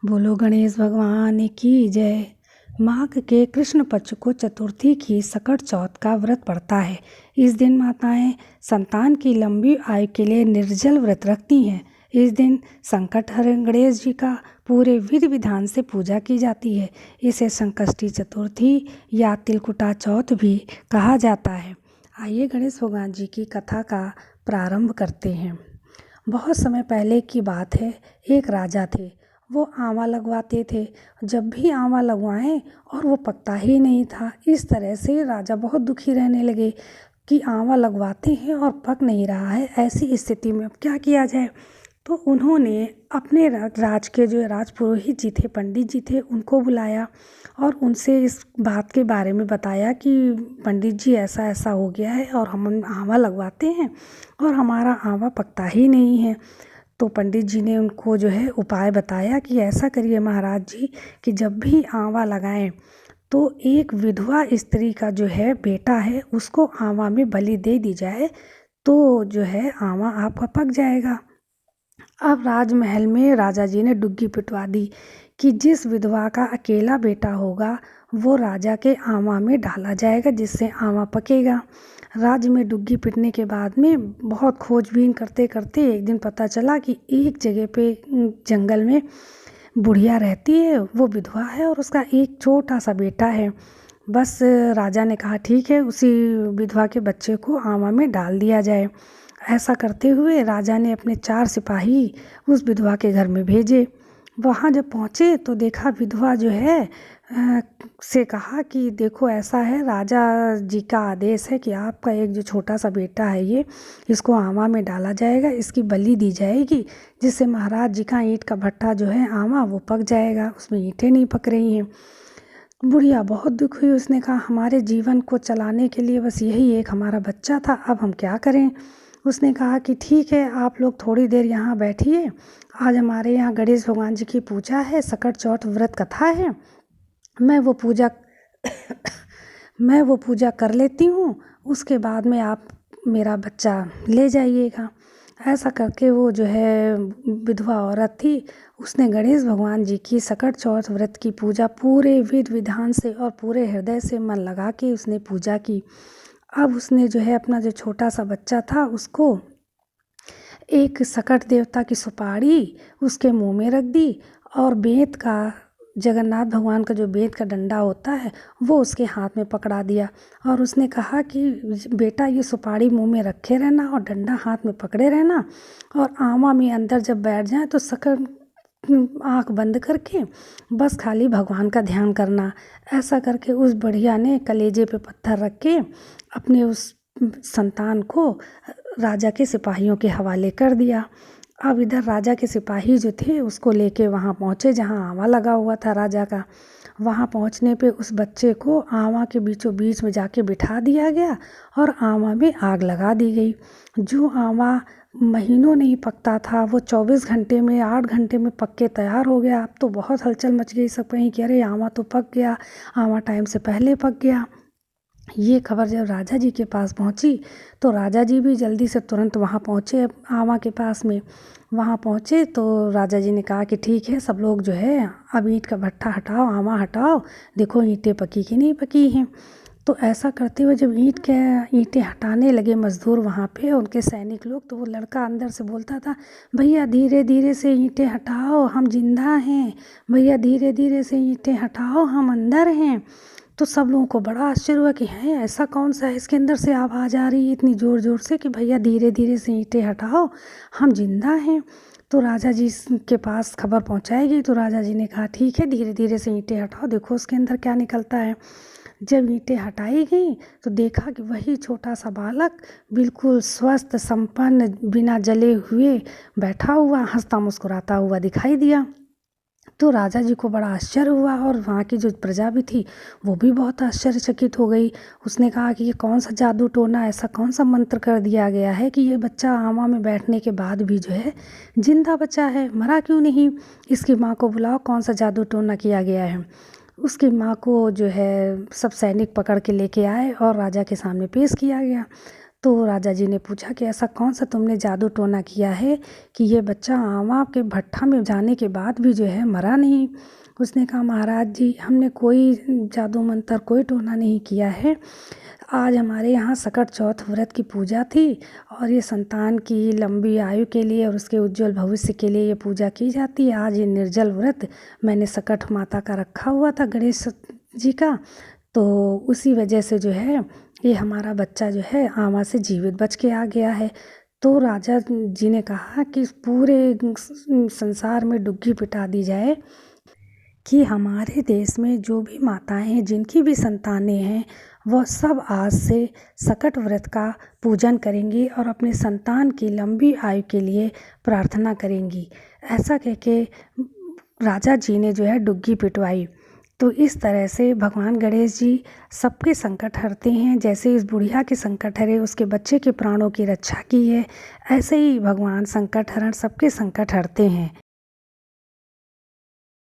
बोलो गणेश भगवान की जय। माघ के कृष्ण पक्ष को चतुर्थी की सकट चौथ का व्रत पड़ता है। इस दिन माताएं संतान की लंबी आयु के लिए निर्जल व्रत रखती हैं। इस दिन संकटहरण गणेश जी का पूरे विधि विधान से पूजा की जाती है। इसे संकष्टी चतुर्थी या तिलकुटा चौथ भी कहा जाता है। आइए गणेश भगवान जी की कथा का प्रारंभ करते हैं। बहुत समय पहले की बात है, एक राजा थे। वो आंवला लगवाते थे। जब भी आंवला लगवाएं और वो पकता ही नहीं था। इस तरह से राजा बहुत दुखी रहने लगे कि आंवला लगवाते हैं और पक नहीं रहा है। ऐसी स्थिति में अब क्या किया जाए। तो उन्होंने अपने राज के जो राजपुरोहित जी थे, पंडित जी थे, उनको बुलाया और उनसे इस बात के बारे में बताया कि पंडित जी ऐसा ऐसा हो गया है और हम आंवला लगवाते हैं और हमारा आंवला पकता ही नहीं है। तो पंडित जी ने उनको जो है उपाय बताया कि ऐसा करिए महाराज जी कि जब भी आंवला लगाएं तो एक विधवा स्त्री का जो है बेटा है उसको आंवला में बलि दे दी जाए, तो जो है आंवला आपका पक जाएगा। अब राजमहल में राजा जी ने डुग्गी पिटवा दी कि जिस विधवा का अकेला बेटा होगा वो राजा के आंवला में डाला जाएगा, जिससे आंवला पकेगा। राज्य में डुग्गी पिटने के बाद में बहुत खोजबीन करते करते एक दिन पता चला कि एक जगह पे जंगल में बुढ़िया रहती है, वो विधवा है और उसका एक छोटा सा बेटा है। बस राजा ने कहा ठीक है, उसी विधवा के बच्चे को आंवला में डाल दिया जाए। ऐसा करते हुए राजा ने अपने 4 सिपाही उस विधवा के घर में भेजे। वहाँ जब पहुँचे तो देखा विधवा जो है से कहा कि देखो ऐसा है, राजा जी का आदेश है कि आपका एक जो छोटा सा बेटा है ये इसको आंवला में डाला जाएगा, इसकी बलि दी जाएगी, जिससे महाराज जी का ईंट का भट्टा जो है आंवला वो पक जाएगा, उसमें ईंटें नहीं पक रही हैं। बुढ़िया बहुत दुख हुई। उसने कहा हमारे जीवन को चलाने के लिए बस यही एक हमारा बच्चा था, अब हम क्या करें। उसने कहा कि ठीक है, आप लोग थोड़ी देर यहाँ बैठिए, आज हमारे यहाँ गणेश भगवान जी की पूजा है, सकट चौथ व्रत कथा है, मैं वो पूजा कर लेती हूँ, उसके बाद में आप मेरा बच्चा ले जाइएगा। ऐसा करके वो जो है विधवा औरत थी, उसने गणेश भगवान जी की सकट चौथ व्रत की पूजा पूरे विधि विधान से और पूरे हृदय से मन लगा के उसने पूजा की। अब उसने जो है अपना जो छोटा सा बच्चा था उसको एक सकट देवता की सुपारी उसके मुंह में रख दी और बेंत का, जगन्नाथ भगवान का जो बेंत का डंडा होता है वो उसके हाथ में पकड़ा दिया और उसने कहा कि बेटा ये सुपारी मुंह में रखे रहना और डंडा हाथ में पकड़े रहना, और आंवला में अंदर जब बैठ जाए तो सकट आँख बंद करके बस खाली भगवान का ध्यान करना। ऐसा करके उस बढ़िया ने कलेजे पे पत्थर रख के अपने उस संतान को राजा के सिपाहियों के हवाले कर दिया। अब इधर राजा के सिपाही जो थे उसको लेके वहाँ पहुँचे जहाँ आंवला लगा हुआ था राजा का। वहाँ पहुँचने पे उस बच्चे को आंवला के बीचों बीच में जाके बिठा दिया गया और आंवला में आग लगा दी गई। जो आंवला महीनों नहीं पकता था वो 24 घंटे में, 8 घंटे में पक के तैयार हो गया। अब तो बहुत हलचल मच गई सब कहीं कि अरे आंवला तो पक गया, आंवला टाइम से पहले पक गया। ये खबर जब राजा जी के पास पहुंची तो राजा जी भी जल्दी से तुरंत वहाँ पहुँचे आंवला के पास में। वहाँ पहुँचे तो राजा जी ने कहा कि ठीक है, सब लोग जो है अब ईंट का भट्टा हटाओ, आंवला हटाओ, देखो ईंटें पकी कि नहीं पकी हैं। तो ऐसा करते हुए जब ईंटें हटाने लगे मज़दूर वहाँ पे उनके सैनिक लोग, तो वो लड़का अंदर से बोलता था भैया धीरे धीरे से ईंटें हटाओ, हम जिंदा हैं, भैया धीरे धीरे से ईंटें हटाओ, हम अंदर हैं। तो सब लोगों को बड़ा आश्चर्य हुआ कि है ऐसा कौन सा है इसके अंदर से आवाज़ आ रही है इतनी ज़ोर ज़ोर से कि भैया धीरे धीरे से ईंटें हटाओ, हम जिंदा हैं। तो राजा जी के पास खबर पहुंचाएगी। तो राजा जी ने कहा ठीक है, धीरे धीरे से ईंटें हटाओ, देखो उसके अंदर क्या निकलता है। जब ईंटें हटाई गई तो देखा कि वही छोटा सा बालक बिल्कुल स्वस्थ संपन्न बिना जले हुए बैठा हुआ हंसता मुस्कुराता हुआ दिखाई दिया। तो राजा जी को बड़ा आश्चर्य हुआ और वहाँ की जो प्रजा भी थी वो भी बहुत आश्चर्यचकित हो गई। उसने कहा कि ये कौन सा जादू टोना, ऐसा कौन सा मंत्र कर दिया गया है कि ये बच्चा आंवला में बैठने के बाद भी जो है जिंदा बचा है, मरा क्यों नहीं। इसकी माँ को बुलाओ, कौन सा जादू टोना किया गया है। उसकी माँ को जो है सब सैनिक पकड़ के लेके आए और राजा के सामने पेश किया गया। तो राजा जी ने पूछा कि ऐसा कौन सा तुमने जादू टोना किया है कि ये बच्चा आमा के भट्ठा में जाने के बाद भी जो है मरा नहीं। उसने कहा महाराज जी हमने कोई जादू मंत्र कोई टोना नहीं किया है। आज हमारे यहाँ सकट चौथ व्रत की पूजा थी और ये संतान की लंबी आयु के लिए और उसके उज्जवल भविष्य के लिए ये पूजा की जाती है। आज ये निर्जल व्रत मैंने सकट माता का रखा हुआ था गणेश जी का, तो उसी वजह से जो है ये हमारा बच्चा जो है आमा से जीवित बच के आ गया है। तो राजा जी ने कहा कि पूरे संसार में डुग्गी पिटा दी जाए कि हमारे देश में जो भी माताएं हैं जिनकी भी संतानें हैं वह सब आज से सकट व्रत का पूजन करेंगी और अपने संतान की लंबी आयु के लिए प्रार्थना करेंगी। ऐसा कह के राजा जी ने जो है डुग्गी पिटवाई। तो इस तरह से भगवान गणेश जी सबके संकट हरते हैं। जैसे इस बुढ़िया के संकट हरे, उसके बच्चे के प्राणों की रक्षा की है, ऐसे ही भगवान संकट हरण सबके संकट हरते हैं।